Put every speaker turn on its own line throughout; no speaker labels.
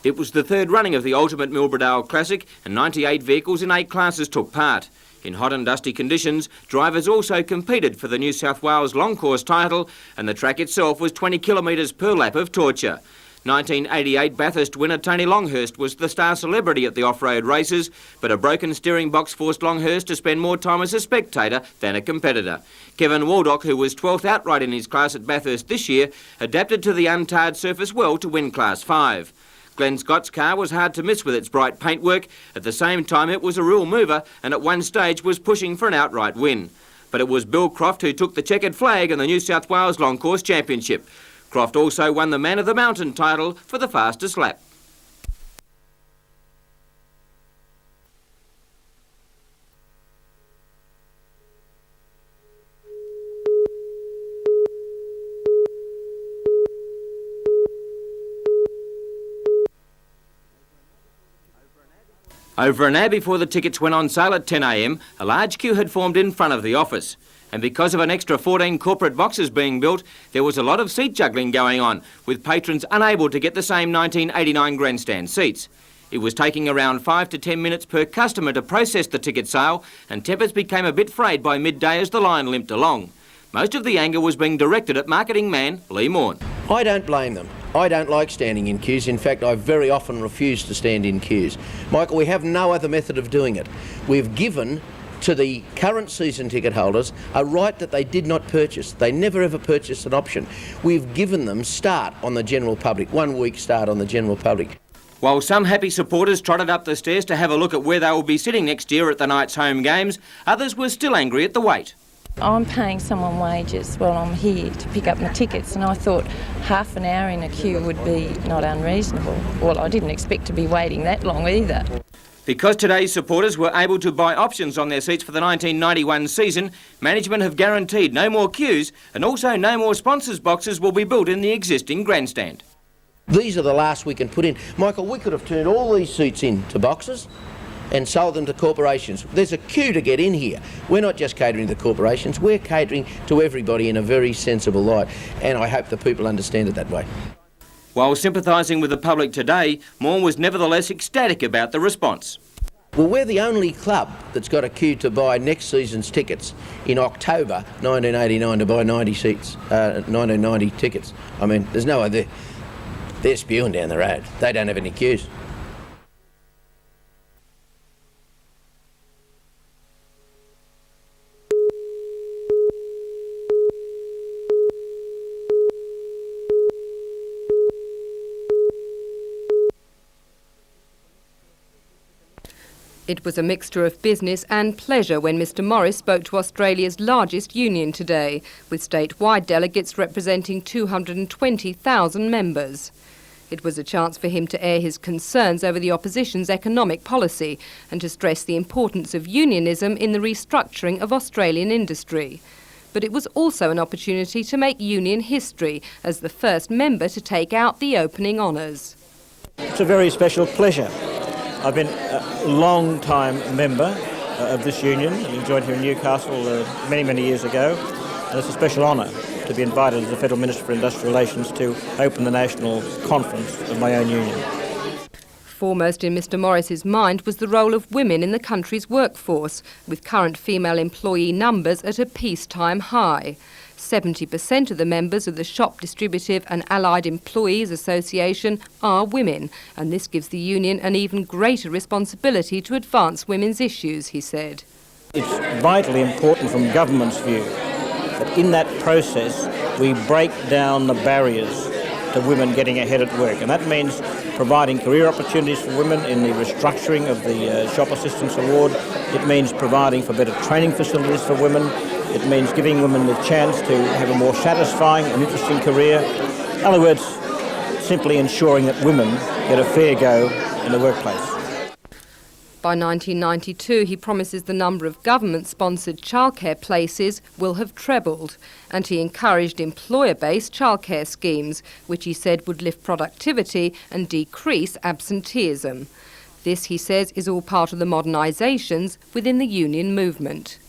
It was the third running of the ultimate Milbrodale Classic, and 98 vehicles in 8 classes took part. In hot and dusty conditions, drivers also competed for the New South Wales long course title, and the track itself was 20 kilometres per lap of torture. 1988 Bathurst winner Tony Longhurst was the star celebrity at the off-road races, but a broken steering box forced Longhurst to spend more time as a spectator than a competitor. Kevin Waldock, who was 12th outright in his class at Bathurst this year, adapted to the untarred surface well to win Class 5. Glenn Scott's car was hard to miss with its bright paintwork. At the same time, it was a real mover and at one stage was pushing for an outright win. But it was Bill Croft who took the checkered flag in the New South Wales Long Course Championship. Croft also won the Man of the Mountain title for the fastest lap. Over an hour before the tickets went on sale at 10 a.m, a large queue had formed in front of the office. And because of an extra 14 corporate boxes being built, there was a lot of seat juggling going on, with patrons unable to get the same 1989 grandstand seats. It was taking around 5 to 10 minutes per customer to process the ticket sale, and tempers became a bit frayed by midday as the line limped along. Most of the anger was being directed at marketing man Lee Morn.
I don't blame them. I don't like standing in queues. In fact, I very often refuse to stand in queues. Michael, we have no other method of doing it. We've given to the current season ticket holders a right that they did not purchase. They never ever purchased an option. We've given them start on the general public, 1 week start on the general public.
While some happy supporters trotted up the stairs to have a look at where they will be sitting next year at the Knights' home games, others were still angry at the wait.
I'm paying someone wages while I'm here to pick up my tickets, and I thought half an hour in a queue would be not unreasonable. Well, I didn't expect to be waiting that long either.
Because today's supporters were able to buy options on their seats for the 1991 season, management have guaranteed no more queues and also no more sponsors boxes will be built in the existing grandstand.
These are the last we can put in. Michael, we could have turned all these seats into boxes and sold them to corporations. There's a queue to get in here. We're not just catering to corporations, we're catering to everybody in a very sensible light, and I hope the people understand it that way.
While sympathising with the public today, Morn was nevertheless ecstatic about the response.
Well, we're the only club that's got a queue to buy next season's tickets in October 1989 to buy 1990 tickets. I mean, there's no other. They're spewing down the road. They don't have any queues.
It was a mixture of business and pleasure when Mr Morris spoke to Australia's largest union today, with statewide delegates representing 220,000 members. It was a chance for him to air his concerns over the opposition's economic policy and to stress the importance of unionism in the restructuring of Australian industry. But it was also an opportunity to make union history as the first member to take out the opening honours.
It's a very special pleasure. I've been a long-time member of this union. I joined here in Newcastle many, many years ago, and it's a special honour to be invited as the Federal Minister for Industrial Relations to open the national conference of my own union.
Foremost in Mr Morris's mind was the role of women in the country's workforce, with current female employee numbers at a peacetime high. 70% of the members of the Shop Distributive and Allied Employees Association are women, and this gives the union an even greater responsibility to advance women's issues, he said.
It's vitally important from government's view that in that process we break down the barriers to women getting ahead at work, and that means providing career opportunities for women in the restructuring of the Shop Assistance Award. It means providing for better training facilities for women. It means giving women the chance to have a more satisfying and interesting career. In other words, simply ensuring that women get a fair go in the workplace.
By 1992, he promises the number of government-sponsored childcare places will have trebled, and he encouraged employer-based childcare schemes, which he said would lift productivity and decrease absenteeism. This, he says, is all part of the modernisations within the union movement.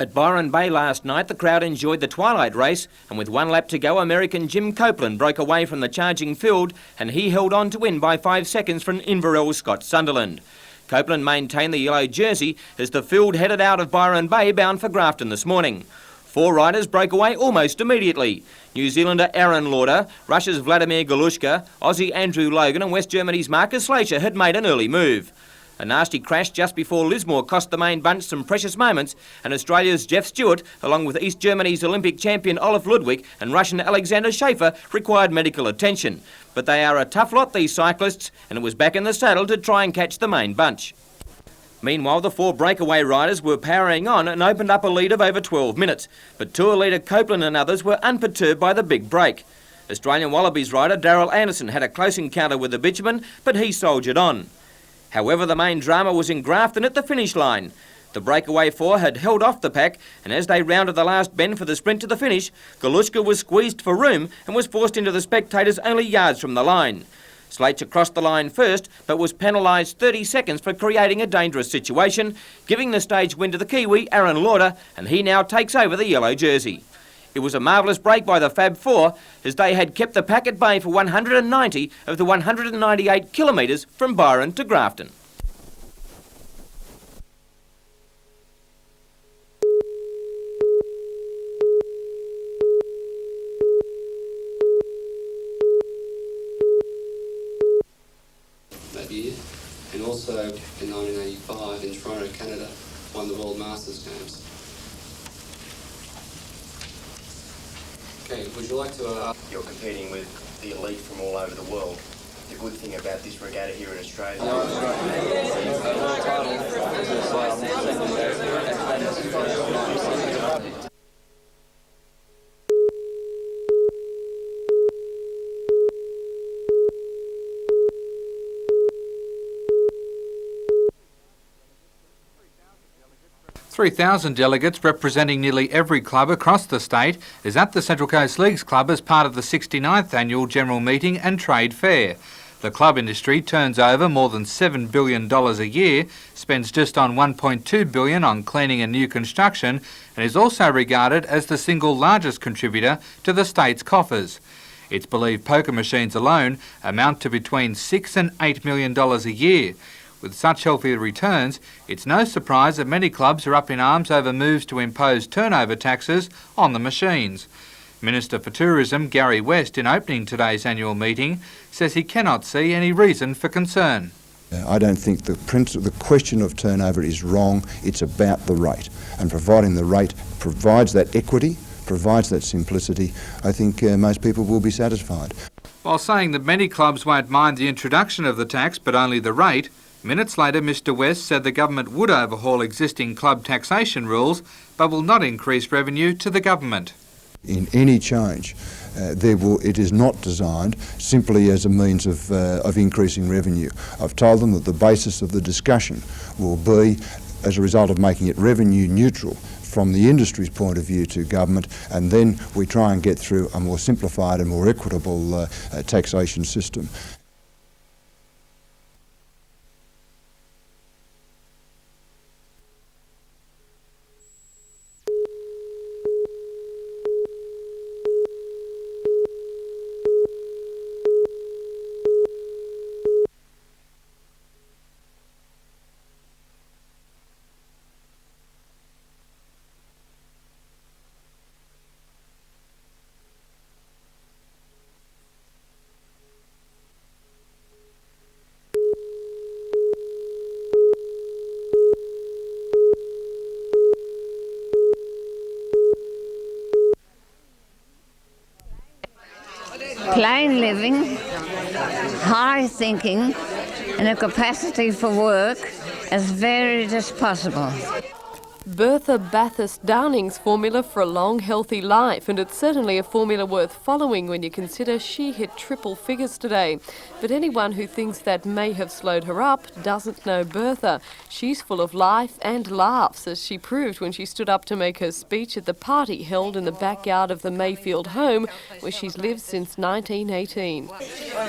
At Byron Bay last night, the crowd enjoyed the twilight race, and with 1 lap to go, American Jim Copeland broke away from the charging field, and he held on to win by 5 seconds from Inverell Scott Sunderland. Copeland maintained the yellow jersey as the field headed out of Byron Bay bound for Grafton this morning. 4 riders broke away almost immediately. New Zealander Aaron Lauder, Russia's Vladimir Galushka, Aussie Andrew Logan and West Germany's Marcus Schleicher had made an early move. A nasty crash just before Lismore cost the main bunch some precious moments, and Australia's Jeff Stewart, along with East Germany's Olympic champion Olaf Ludwig and Russian Alexander Schaefer, required medical attention. But they are a tough lot, these cyclists, and it was back in the saddle to try and catch the main bunch. Meanwhile, the 4 breakaway riders were powering on and opened up a lead of over 12 minutes, but tour leader Copeland and others were unperturbed by the big break. Australian Wallabies rider Daryl Anderson had a close encounter with the bitumen, but he soldiered on. However, the main drama was in Grafton at the finish line. The breakaway 4 had held off the pack, and as they rounded the last bend for the sprint to the finish, Galushka was squeezed for room and was forced into the spectators only yards from the line. Schleicher crossed the line first, but was penalised 30 seconds for creating a dangerous situation, giving the stage win to the Kiwi, Aaron Lauder, and he now takes over the yellow jersey. It was a marvellous break by the Fab Four, as they had kept the pack at bay for 190 of the 198 kilometres from Byron to Grafton.
That year, and also in 1985 in Toronto, Canada, won the World Masters Games. Okay, would you like to...
You're competing with the elite from all over the world. The good thing about this regatta here in Australia...
3,000 delegates representing nearly every club across the state is at the Central Coast Leagues Club as part of the 69th Annual General Meeting and Trade Fair. The club industry turns over more than $7 billion a year, spends just on $1.2 billion on cleaning and new construction, and is also regarded as the single largest contributor to the state's coffers. It's believed poker machines alone amount to between $6 and $8 million a year. With such healthy returns, it's no surprise that many clubs are up in arms over moves to impose turnover taxes on the machines. Minister for Tourism Gary West, in opening today's annual meeting, says he cannot see any reason for concern.
I don't think the question of turnover is wrong. It's about the rate, and providing the rate provides that equity, provides that simplicity, I think most people will be satisfied.
While saying that many clubs won't mind the introduction of the tax but only the rate, minutes later Mr West said the government would overhaul existing club taxation rules but will not increase revenue to the government.
In any change, it is not designed simply as a means of increasing revenue. I've told them that the basis of the discussion will be as a result of making it revenue neutral from the industry's point of view to government, and then we try and get through a more simplified and more equitable taxation system.
Plain living, high thinking, and a capacity for work as varied as possible.
Bertha Bathurst Downing's formula for a long, healthy life, and it's certainly a formula worth following when you consider she hit triple figures today. But anyone who thinks that may have slowed her up doesn't know Bertha. She's full of life and laughs, as she proved when she stood up to make her speech at the party held in the backyard of the Mayfield home, where she's lived since 1918.
Well,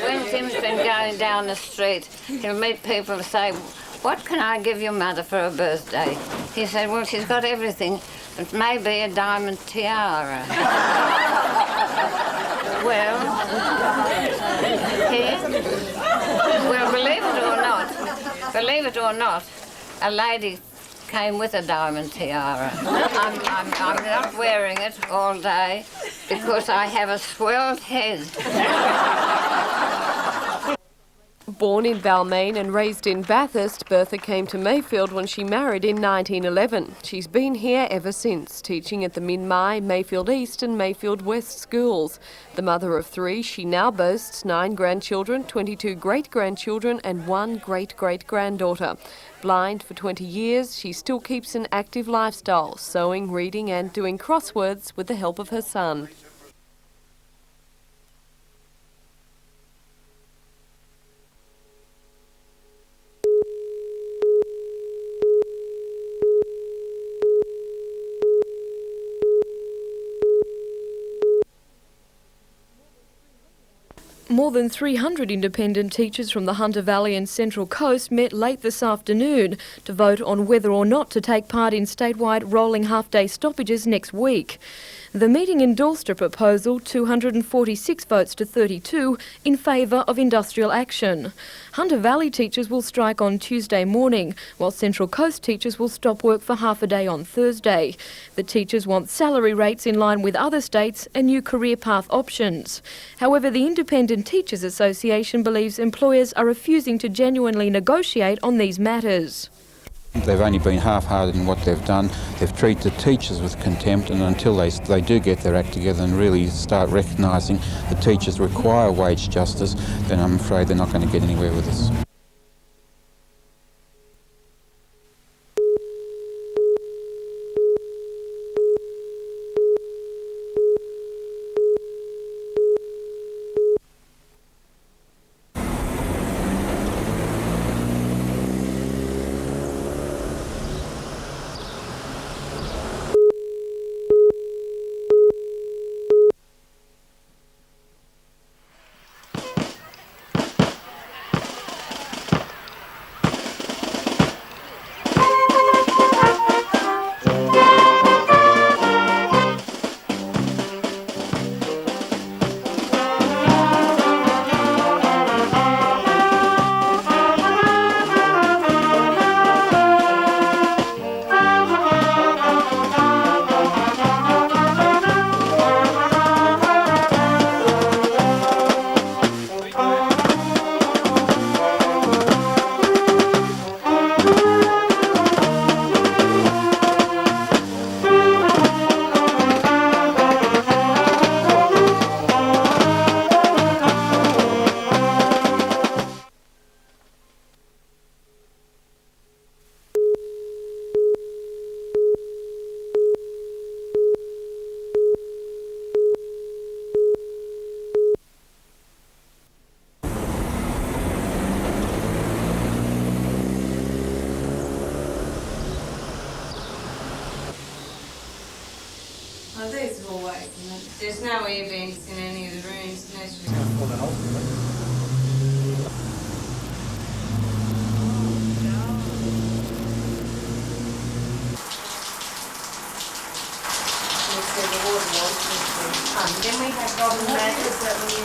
when Tim's been going down the street, he'll meet people and say, "What can I give your mother for her birthday?" He said, well, she's got everything. It may be a diamond tiara. Well, believe it or not, a lady came with a diamond tiara. I'm not wearing it all day because I have a swelled head.
Born in Balmain and raised in Bathurst, Bertha came to Mayfield when she married in 1911. She's been here ever since, teaching at the Minmai, Mayfield East and Mayfield West schools. The mother of 3, she now boasts 9 grandchildren, 22 great-grandchildren and 1 great-great-granddaughter. Blind for 20 years, she still keeps an active lifestyle, sewing, reading and doing crosswords with the help of her son. More than 300 independent teachers from the Hunter Valley and Central Coast met late this afternoon to vote on whether or not to take part in statewide rolling half-day stoppages next week. The meeting endorsed a proposal, 246 votes to 32, in favour of industrial action. Hunter Valley teachers will strike on Tuesday morning, while Central Coast teachers will stop work for half a day on Thursday. The teachers want salary rates in line with other states and new career path options. However, the Independent Teachers Association believes employers are refusing to genuinely negotiate on these matters.
They've only been half-hearted in what they've done. They've treated the teachers with contempt, and until they do get their act together and really start recognising the teachers require wage justice, then I'm afraid they're not going to get anywhere with us.
Oh, there's always, there's no air vents in any of the rooms. Then we have golden matches that we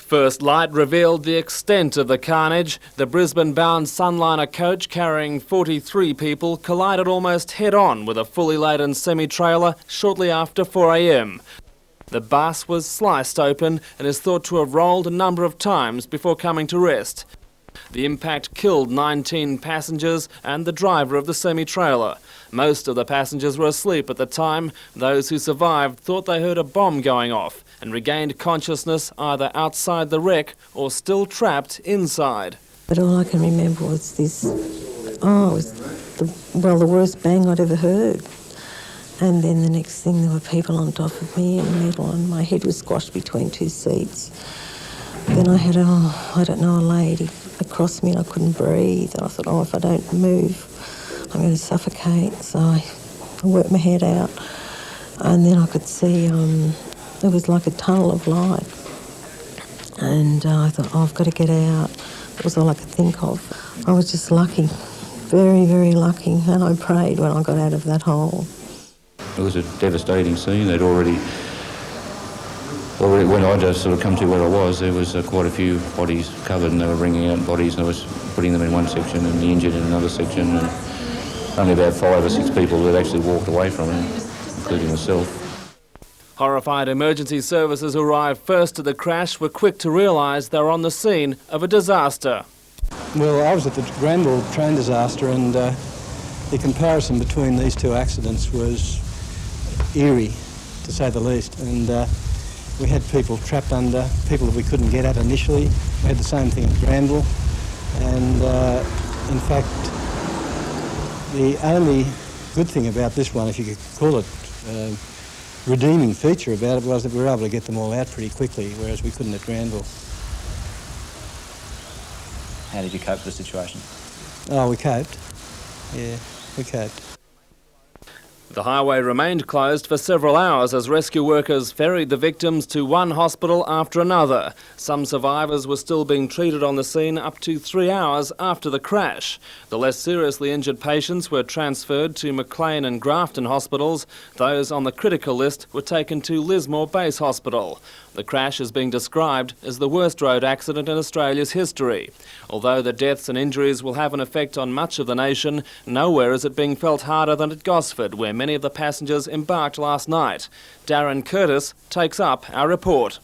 First Light revealed the extent of the carnage. The Brisbane-bound Sunliner coach carrying 43 people collided almost head-on with a fully laden semi-trailer shortly after 4 a.m. The bus was sliced open and is thought to have rolled a number of times before coming to rest. The impact killed 19 passengers and the driver of the semi-trailer. Most of the passengers were asleep at the time. Those who survived thought they heard a bomb going off and regained consciousness either outside the wreck or still trapped inside.
But all I can remember was this, it was the worst bang I'd ever heard. And then the next thing, there were people on top of me in metal, and my head was squashed between two seats. Then I had, a lady across me, and I couldn't breathe. And I thought, if I don't move, I'm going to suffocate. So I worked my head out, and then I could see there was like a tunnel of light. And I thought, I've got to get out. That was all I could think of. I was just lucky, very, very lucky, and I prayed when I got out of that hole.
It was a devastating scene. They'd already when I just sort of come to where I was, there was quite a few bodies covered, and they were bringing out bodies, and they was putting them in one section and the injured in another section, and only about 5 or 6 people that actually walked away from it, including myself.
Horrified emergency services who arrived first at the crash were quick to realise they were on the scene of a disaster.
Well, I was at the Granville train disaster, and the comparison between these two accidents was eerie, to say the least. And we had people trapped under, people that we couldn't get at initially. We had the same thing at Granville. And in fact, the only good thing about this one, if you could call it redeeming feature about it, was that we were able to get them all out pretty quickly, whereas we couldn't at Granville.
How did you cope with the situation?
Oh, we coped. Yeah, we coped.
The highway remained closed for several hours as rescue workers ferried the victims to one hospital after another. Some survivors were still being treated on the scene up to 3 hours after the crash. The less seriously injured patients were transferred to Maclean and Grafton hospitals. Those on the critical list were taken to Lismore Base Hospital. The crash is being described as the worst road accident in Australia's history. Although the deaths and injuries will have an effect on much of the nation, nowhere is it being felt harder than at Gosford, where many of the passengers embarked last night. Darren Curtis takes up our report.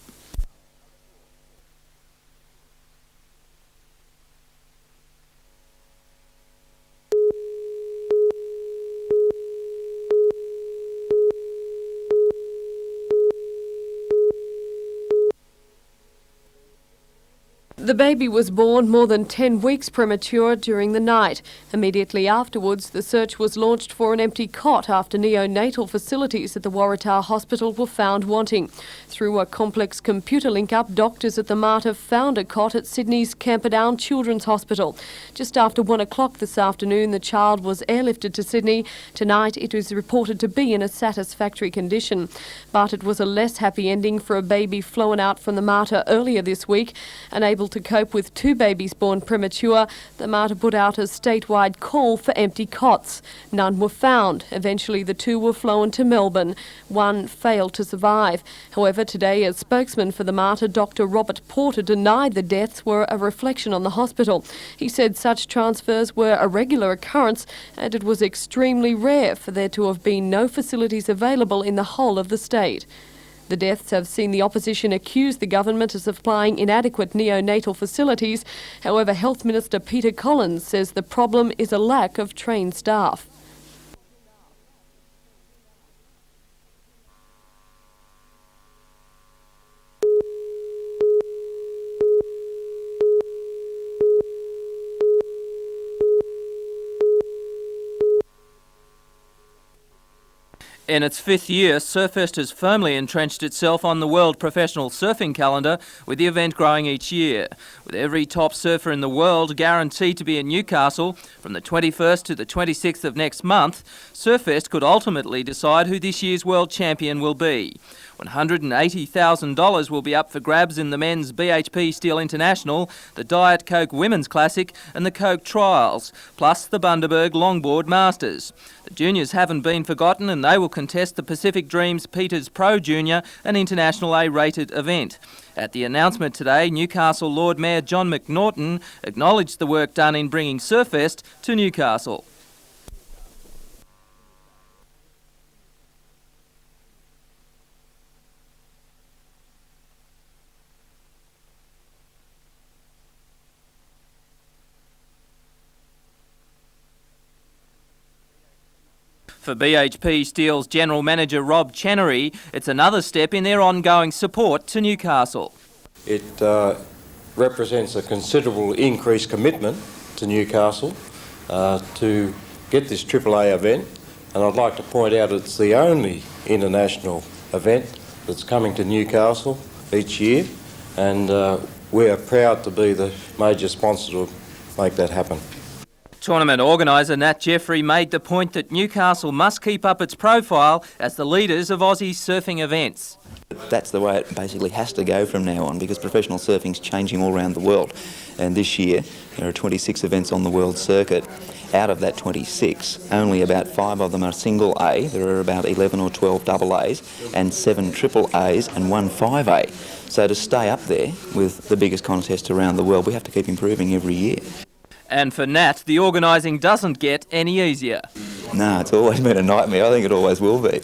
The baby was born more than 10 weeks premature during the night. Immediately afterwards, the search was launched for an empty cot after neonatal facilities at the Waratah Hospital were found wanting. Through a complex computer link-up, doctors at the Mater found a cot at Sydney's Camperdown Children's Hospital. Just after 1 o'clock this afternoon, the child was airlifted to Sydney. Tonight, it was reported to be in a satisfactory condition. But it was a less happy ending for a baby flown out from the Mater earlier this week. Unable to cope with 2 babies born premature, the Mater put out a statewide call for empty cots. None were found. Eventually the 2 were flown to Melbourne. 1 failed to survive. However, today a spokesman for the Mater, Dr. Robert Porter, denied the deaths were a reflection on the hospital. He said such transfers were a regular occurrence and it was extremely rare for there to have been no facilities available in the whole of the state. The deaths have seen the opposition accuse the government of supplying inadequate neonatal facilities. However, Health Minister Peter Collins says the problem is a lack of trained staff.
In its 5th year, Surfest has firmly entrenched itself on the world professional surfing calendar, with the event growing each year. With every top surfer in the world guaranteed to be in Newcastle from the 21st to the 26th of next month, Surfest could ultimately decide who this year's world champion will be. $180,000 will be up for grabs in the men's BHP Steel International, the Diet Coke Women's Classic and the Coke Trials, plus the Bundaberg Longboard Masters. The juniors haven't been forgotten and they will contest the Pacific Dreams Peters Pro Junior, an international A-rated event. At the announcement today, Newcastle Lord Mayor John McNaughton acknowledged the work done in bringing Surfest to Newcastle. For BHP Steel's General Manager Rob Chenery, it's another step in their ongoing support to Newcastle.
It represents a considerable increased commitment to Newcastle to get this AAA event and I'd like to point out it's the only international event that's coming to Newcastle each year, and we are proud to be the major sponsor to make that happen.
Tournament organiser Nat Jeffrey made the point that Newcastle must keep up its profile as the leaders of Aussie surfing events.
That's the way it basically has to go from now on, because professional surfing's changing all around the world. And this year there are 26 events on the world circuit. Out of that 26, only about 5 of them are single A. There are about 11 or 12 double A's and 7 triple A's and 1 5A. So to stay up there with the biggest contests around the world, we have to keep improving every year.
And for Nat, the organising doesn't get any easier.
No, it's always been a nightmare. I think it always will be.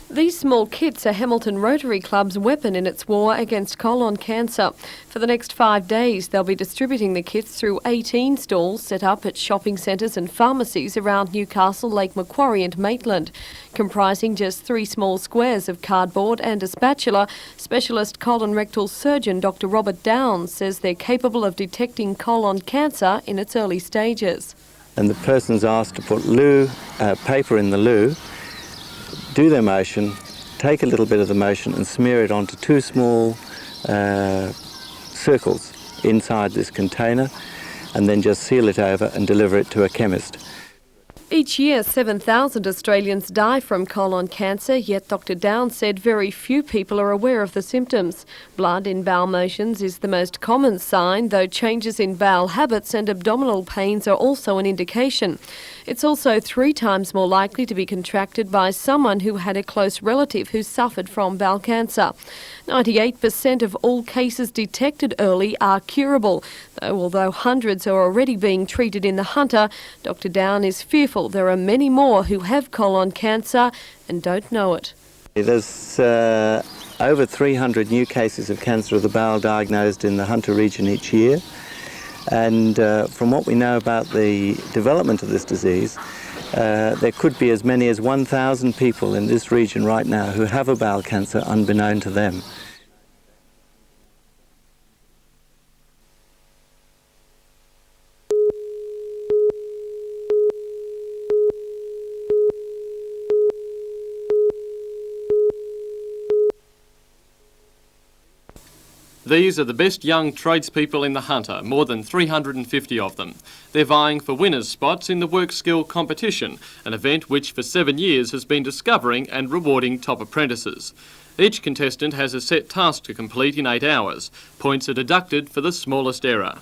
These small kits are Hamilton Rotary Club's weapon in its war against colon cancer. For the next 5 days, they'll be distributing the kits through 18 stalls set up at shopping centres and pharmacies around Newcastle, Lake Macquarie and Maitland. Comprising just 3 small squares of cardboard and a spatula, specialist colon rectal surgeon Dr. Robert Downs says they're capable of detecting colon cancer in its early stages.
And the person's asked to put paper in the loo, do their motion, take a little bit of the motion and smear it onto 2 small circles inside this container, and then just seal it over and deliver it to a chemist.
Each year, 7,000 Australians die from colon cancer, yet Dr. Downs said very few people are aware of the symptoms. Blood in bowel motions is the most common sign, though changes in bowel habits and abdominal pains are also an indication. It's also 3 times more likely to be contracted by someone who had a close relative who suffered from bowel cancer. 98% of all cases detected early are curable, though although hundreds are already being treated in the Hunter, Dr. Downs is fearful there are many more who have colon cancer and don't know it.
There's over 300 new cases of cancer of the bowel diagnosed in the Hunter region each year. And from what we know about the development of this disease, there could be as many as 1,000 people in this region right now who have a bowel cancer unbeknown to them.
These are the best young tradespeople in the Hunter, more than 350 of them. They're vying for winners' spots in the Workskill competition, an event which for 7 years has been discovering and rewarding top apprentices. Each contestant has a set task to complete in 8 hours. Points are deducted for the smallest error.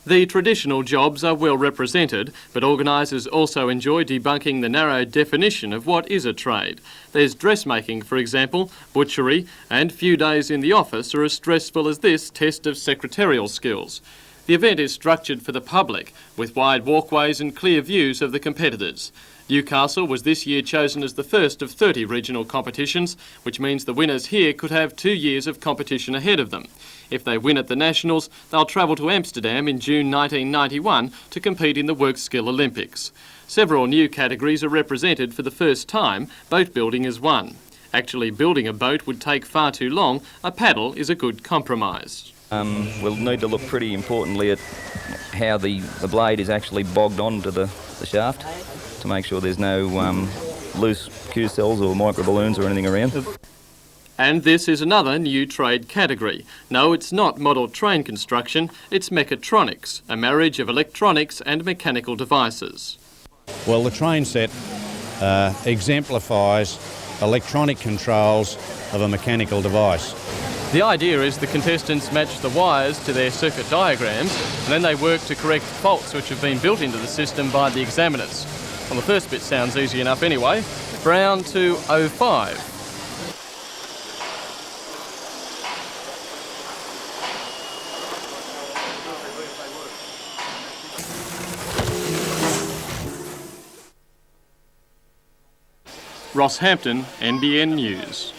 The traditional jobs are well represented, but organisers also enjoy debunking the narrow definition of what is a trade. There's dressmaking, for example, butchery, and few days in the office are as stressful as this test of secretarial skills. The event is structured for the public, with wide walkways and clear views of the competitors. Newcastle was this year chosen as the first of 30 regional competitions, which means the winners here could have 2 years of competition ahead of them. If they win at the Nationals, they'll travel to Amsterdam in June 1991 to compete in the Workskill Olympics. Several new categories are represented for the first time. Boat building is one. Actually building a boat would take far too long. A paddle is a good compromise.
We'll need to look pretty importantly at how the blade is actually bogged onto the shaft to make sure there's no loose Q cells or micro balloons or anything around.
And this is another new trade category. No, it's not model train construction, it's mechatronics, a marriage of electronics and mechanical devices.
Well, the train set exemplifies
electronic controls of a mechanical device.
The idea is the contestants match the wires to their circuit diagrams and then they work to correct faults which have been built into the system by the examiners. Well, the first bit sounds easy enough anyway. Brown to 05. Rosshampton, NBN News.